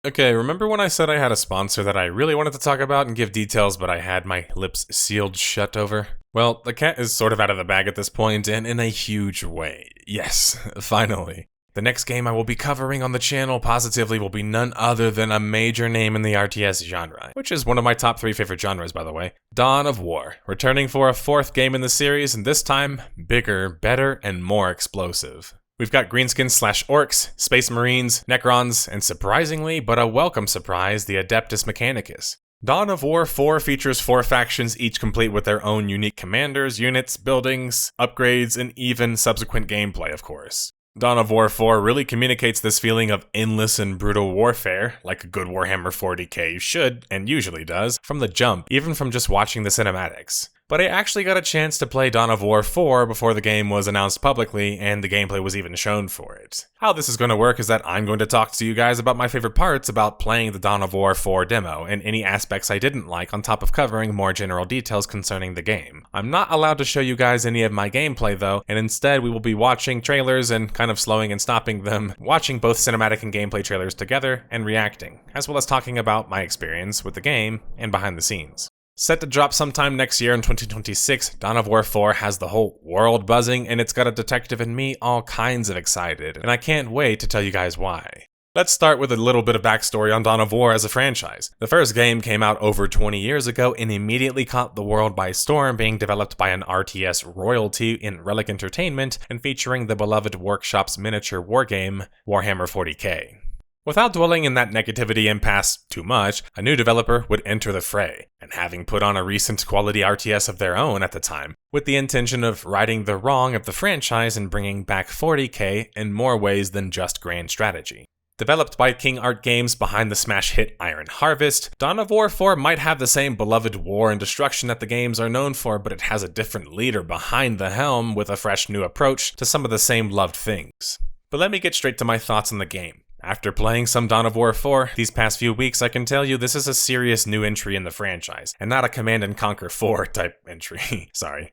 Okay, remember when I said I had a sponsor that I really wanted to talk about and give details, but I had my lips sealed shut over? Well, the cat is sort of out of the bag at this point, and in a huge way. Yes, finally. The next game I will be covering on the channel positively will be none other than a major name in the RTS genre, which is one of my top 3 favorite genres, by the way. Dawn of War, returning for a 4th game in the series, and this time, bigger, better, and more explosive. We've got greenskins/orcs, space marines, necrons, and surprisingly, but a welcome surprise, the Adeptus Mechanicus. Dawn of War 4 features 4 factions, each complete with their own unique commanders, units, buildings, upgrades, and even subsequent gameplay, of course. Dawn of War 4 really communicates this feeling of endless and brutal warfare, like a good Warhammer 40k should, and usually does, from the jump, even from just watching the cinematics. But I actually got a chance to play Dawn of War 4 before the game was announced publicly and the gameplay was even shown for it. How this is going to work is that I'm going to talk to you guys about my favorite parts about playing the Dawn of War 4 demo and any aspects I didn't like, on top of covering more general details concerning the game. I'm not allowed to show you guys any of my gameplay though, and instead we will be watching trailers and kind of slowing and stopping them, watching both cinematic and gameplay trailers together and reacting, as well as talking about my experience with the game and behind the scenes. Set to drop sometime next year in 2026, Dawn of War 4 has the whole world buzzing, and it's got a detective and me all kinds of excited, and I can't wait to tell you guys why. Let's start with a little bit of backstory on Dawn of War as a franchise. The first game came out over 20 years ago and immediately caught the world by storm, being developed by an RTS royalty in Relic Entertainment and featuring the beloved Workshop's miniature wargame, Warhammer 40k. Without dwelling in that negativity impasse too much, a new developer would enter the fray, and having put on a recent quality RTS of their own at the time, with the intention of righting the wrong of the franchise and bringing back 40k in more ways than just grand strategy. Developed by King Art Games behind the smash hit Iron Harvest, Dawn of War 4 might have the same beloved war and destruction that the games are known for, but it has a different leader behind the helm with a fresh new approach to some of the same loved things. But let me get straight to my thoughts on the game. After playing some Dawn of War 4 these past few weeks, I can tell you this is a serious new entry in the franchise, and not a Command & Conquer 4 type entry. Sorry,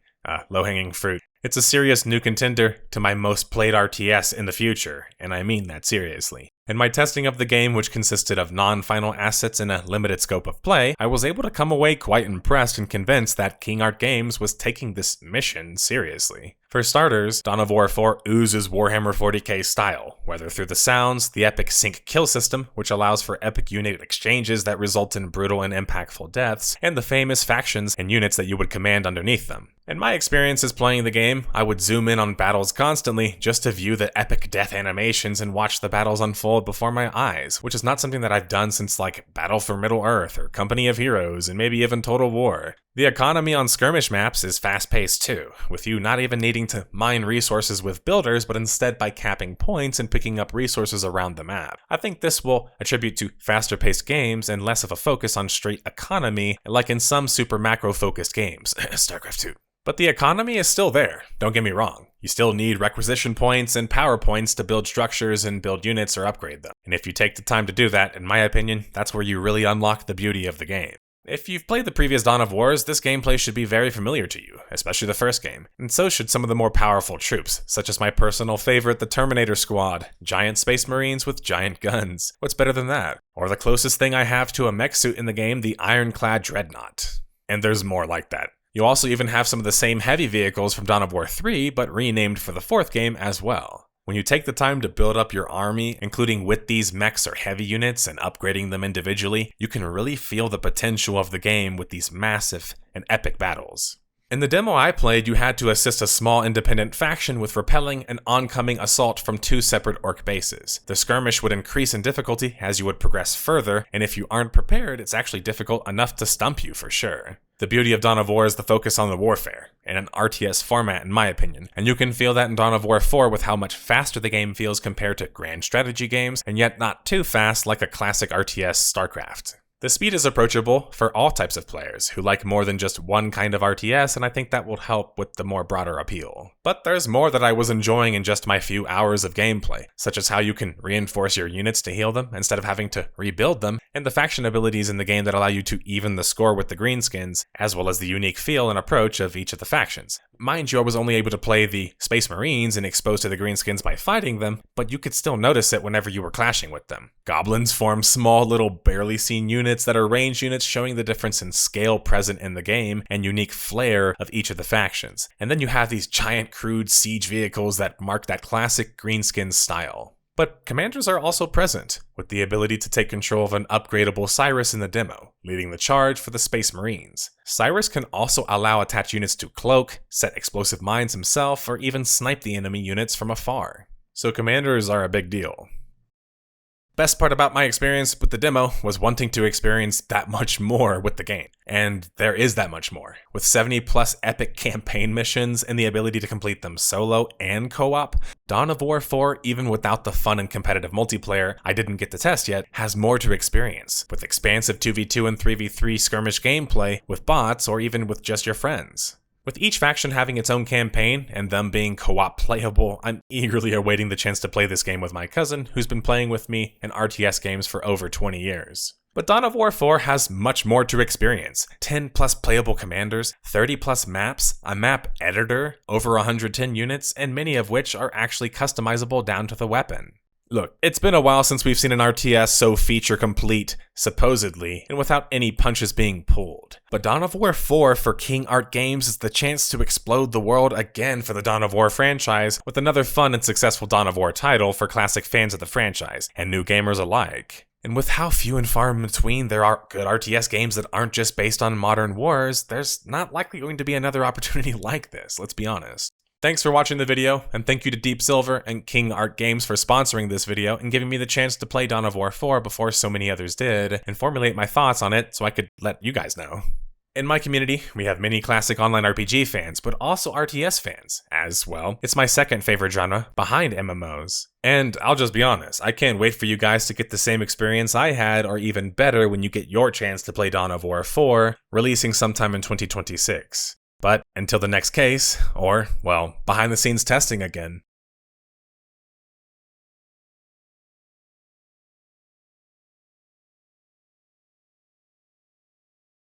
low-hanging fruit. It's a serious new contender to my most played RTS in the future, and I mean that seriously. In my testing of the game, which consisted of non-final assets and a limited scope of play, I was able to come away quite impressed and convinced that King Art Games was taking this mission seriously. For starters, Dawn of War 4 oozes Warhammer 40k style, whether through the sounds, the epic sync kill system, which allows for epic unit exchanges that result in brutal and impactful deaths, and the famous factions and units that you would command underneath them. In my experiences playing the game, I would zoom in on battles constantly just to view the epic death animations and watch the battles unfold before my eyes, which is not something that I've done since like Battle for Middle-earth or Company of Heroes and maybe even Total War. The economy on skirmish maps is fast-paced too, with you not even needing to mine resources with builders, but instead by capping points and picking up resources around the map. I think this will attribute to faster-paced games and less of a focus on straight economy, like in some super macro-focused games, StarCraft 2. But the economy is still there, don't get me wrong. You still need requisition points and power points to build structures and build units or upgrade them. And if you take the time to do that, in my opinion, that's where you really unlock the beauty of the game. If you've played the previous Dawn of Wars, this gameplay should be very familiar to you, especially the first game, and so should some of the more powerful troops, such as my personal favorite, the Terminator Squad, giant space marines with giant guns. What's better than that? Or the closest thing I have to a mech suit in the game, the Ironclad Dreadnought. And there's more like that. You also even have some of the same heavy vehicles from Dawn of War 3, but renamed for the 4th game as well. When you take the time to build up your army, including with these mechs or heavy units and upgrading them individually, you can really feel the potential of the game with these massive and epic battles. In the demo I played, you had to assist a small independent faction with repelling an oncoming assault from 2 separate orc bases. The skirmish would increase in difficulty as you would progress further, and if you aren't prepared, it's actually difficult enough to stump you for sure. The beauty of Dawn of War is the focus on the warfare, in an RTS format in my opinion, and you can feel that in Dawn of War 4 with how much faster the game feels compared to grand strategy games, and yet not too fast like a classic RTS StarCraft. The speed is approachable for all types of players who like more than just one kind of RTS, and I think that will help with the more broader appeal. But there's more that I was enjoying in just my few hours of gameplay, such as how you can reinforce your units to heal them instead of having to rebuild them, and the faction abilities in the game that allow you to even the score with the greenskins, as well as the unique feel and approach of each of the factions. Mind you, I was only able to play the Space Marines and exposed to the greenskins by fighting them, but you could still notice it whenever you were clashing with them. Goblins form small little barely seen units that are range units, showing the difference in scale present in the game and unique flair of each of the factions. And then you have these giant crude siege vehicles that mark that classic greenskin style. But commanders are also present, with the ability to take control of an upgradable Cyrus in the demo, leading the charge for the Space Marines. Cyrus can also allow attached units to cloak, set explosive mines himself, or even snipe the enemy units from afar. So commanders are a big deal. Best part about my experience with the demo was wanting to experience that much more with the game. And there is that much more. With 70 plus epic campaign missions and the ability to complete them solo and co-op, Dawn of War 4, even without the fun and competitive multiplayer I didn't get to test yet, has more to experience, with expansive 2v2 and 3v3 skirmish gameplay with bots or even with just your friends. With each faction having its own campaign, and them being co-op playable, I'm eagerly awaiting the chance to play this game with my cousin, who's been playing with me in RTS games for over 20 years. But Dawn of War 4 has much more to experience. 10 plus playable commanders, 30 plus maps, a map editor, over 110 units, and many of which are actually customizable down to the weapon. Look, it's been a while since we've seen an RTS so feature complete, supposedly, and without any punches being pulled. But Dawn of War 4 for King Art Games is the chance to explode the world again for the Dawn of War franchise, with another fun and successful Dawn of War title for classic fans of the franchise, and new gamers alike. And with how few and far in between there are good RTS games that aren't just based on modern wars, there's not likely going to be another opportunity like this, let's be honest. Thanks for watching the video, and thank you to Deep Silver and King Art Games for sponsoring this video and giving me the chance to play Dawn of War 4 before so many others did, and formulate my thoughts on it so I could let you guys know. In my community, we have many classic online RPG fans, but also RTS fans, as well. It's my second favorite genre, behind MMOs. And I'll just be honest, I can't wait for you guys to get the same experience I had, or even better when you get your chance to play Dawn of War 4, releasing sometime in 2026. But until the next case, or, well, behind the scenes testing again,